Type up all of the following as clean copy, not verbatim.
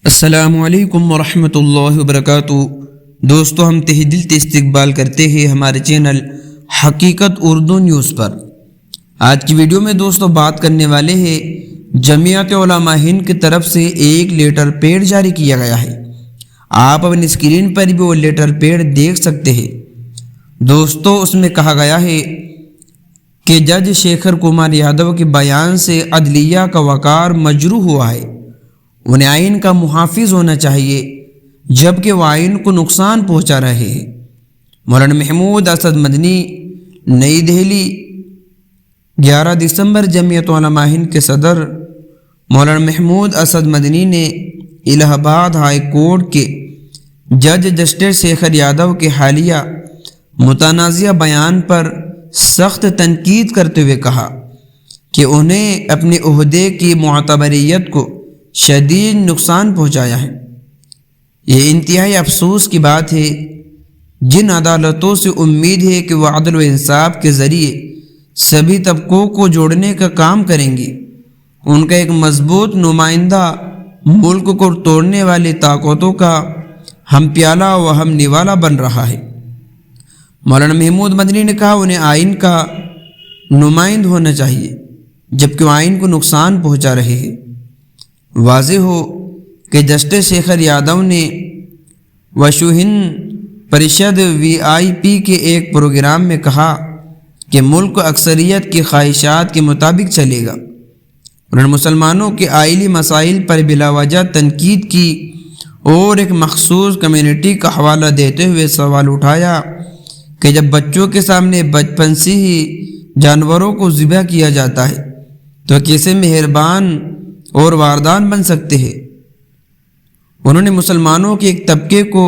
السلام علیکم ورحمۃ اللہ وبرکاتہ۔ دوستو، ہم تہ دل سے استقبال کرتے ہیں ہمارے چینل حقیقت اردو نیوز پر۔ آج کی ویڈیو میں دوستو بات کرنے والے ہیں جمعیت علماء ہند کی طرف سے ایک لیٹر پیڈ جاری کیا گیا ہے۔ آپ اپنی اسکرین پر بھی وہ لیٹر پیڈ دیکھ سکتے ہیں۔ دوستو، اس میں کہا گیا ہے کہ جج شیکھر کمار یادو کے بیان سے عدلیہ کا وقار مجروح ہوا ہے۔ انہیں آئین کا محافظ ہونا چاہیے جبکہ وہ آئین کو نقصان پہنچا رہے ہیں۔ مولانا محمود اسد مدنی، نئی دہلی، 11 دسمبر۔ جمعیت علماء ہند کے صدر مولانا محمود اسد مدنی نے الہ آباد ہائی کورٹ کے جج جسٹس شیکھر یادو کے حالیہ متنازعہ بیان پر سخت تنقید کرتے ہوئے کہا کہ انہیں اپنے عہدے کی معتبریت کو شدید نقصان پہنچایا ہے۔ یہ انتہائی افسوس کی بات ہے۔ جن عدالتوں سے امید ہے کہ وہ عدل و انصاف کے ذریعے سبھی طبقوں کو جوڑنے کا کام کریں گی، ان کا ایک مضبوط نمائندہ ملک کو توڑنے والی طاقتوں کا ہم پیالہ و ہم نوالا بن رہا ہے۔ مولانا محمود مدنی نے کہا انہیں آئین کا نمائند ہونا چاہیے جبکہ وہ آئین کو نقصان پہنچا رہے ہیں۔ واضح ہو کہ جسٹس شیکھر یادو نے وشو ہند پریشد VIP کے ایک پروگرام میں کہا کہ ملک اکثریت کی خواہشات کے مطابق چلے گا۔ انہوں نے مسلمانوں کے آئلی مسائل پر بلا وجہ تنقید کی اور ایک مخصوص کمیونٹی کا حوالہ دیتے ہوئے سوال اٹھایا کہ جب بچوں کے سامنے بچپن سے ہی جانوروں کو ذبح کیا جاتا ہے تو کیسے مہربان اور واردان بن سکتے ہیں۔ انہوں نے مسلمانوں کے ایک طبقے کو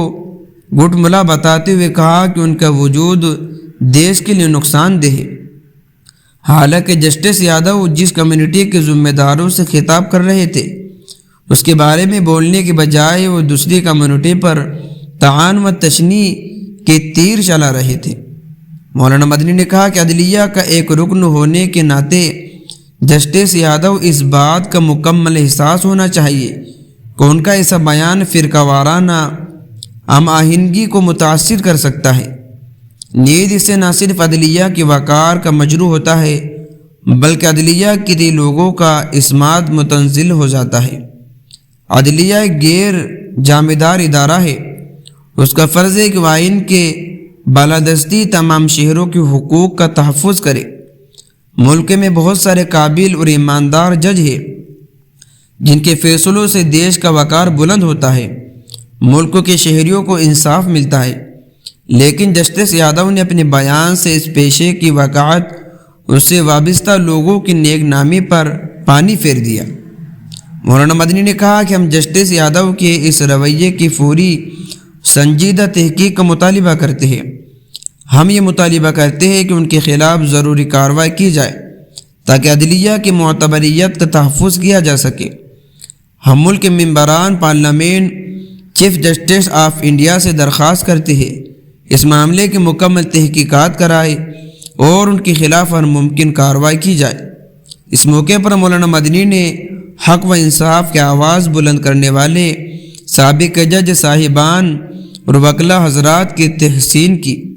گٹملا بتاتے ہوئے کہا کہ ان کا وجود دیش کے لیے نقصان دہ ہے۔ حالانکہ جسٹس یادو جس کمیونٹی کے ذمہ داروں سے خطاب کر رہے تھے اس کے بارے میں بولنے کے بجائے وہ دوسری کمیونٹی پر طعن و تشنیع کے تیر چلا رہے تھے۔ مولانا مدنی نے کہا کہ عدلیہ کا ایک رکن ہونے کے ناطے جسٹس یادو اس بات کا مکمل احساس ہونا چاہیے کہ ان کا ایسا بیان فرقہ وارانہ ہم آہنگی کو متاثر کر سکتا ہے۔ نیز اس سے نہ صرف عدلیہ کی وقار کا مجروح ہوتا ہے بلکہ عدلیہ کے لیے لوگوں کا اعتماد متنزل ہو جاتا ہے۔ عدلیہ ایک غیر جانبدار ادارہ ہے۔ اس کا فرض ہے کہ وہ آئین کے بالادستی تمام شہریوں کے حقوق کا تحفظ کرے۔ ملک میں بہت سارے قابل اور ایماندار جج ہیں جن کے فیصلوں سے دیش کا وقار بلند ہوتا ہے، ملک کے شہریوں کو انصاف ملتا ہے، لیکن جسٹس یادو نے اپنے بیان سے اس پیشے کی وقاحت اس سے وابستہ لوگوں کی نیک نامی پر پانی پھیر دیا۔ مولانا مدنی نے کہا کہ ہم جسٹس یادو کے اس رویے کی فوری سنجیدہ تحقیق کا مطالبہ کرتے ہیں۔ ہم یہ مطالبہ کرتے ہیں کہ ان کے خلاف ضروری کارروائی کی جائے تاکہ عدلیہ کی معتبریت کا تحفظ کیا جا سکے۔ ہم ملک کے ممبران parliament chief justice of India سے درخواست کرتے ہیں اس معاملے کی مکمل تحقیقات کرائے اور ان کے خلاف ہر ممکن کارروائی کی جائے۔ اس موقع پر مولانا مدنی نے حق و انصاف کی آواز بلند کرنے والے سابق جج صاحبان اور وکلا حضرات کی تحسین کی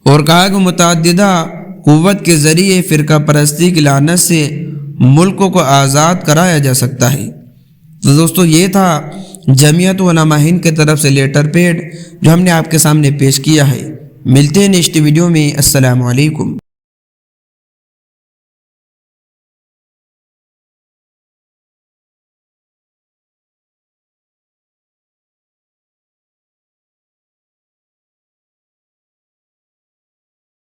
اور کہا کہ متعددہ قوت کے ذریعے فرقہ پرستی کی لعنت سے ملک کو آزاد کرایا جا سکتا ہے۔ تو دوستو، یہ تھا جمعیت علماء ہند کی طرف سے لیٹر پیڈ جو ہم نے آپ کے سامنے پیش کیا ہے۔ ملتے ہیں نیکسٹ ویڈیو میں۔ السلام علیکم۔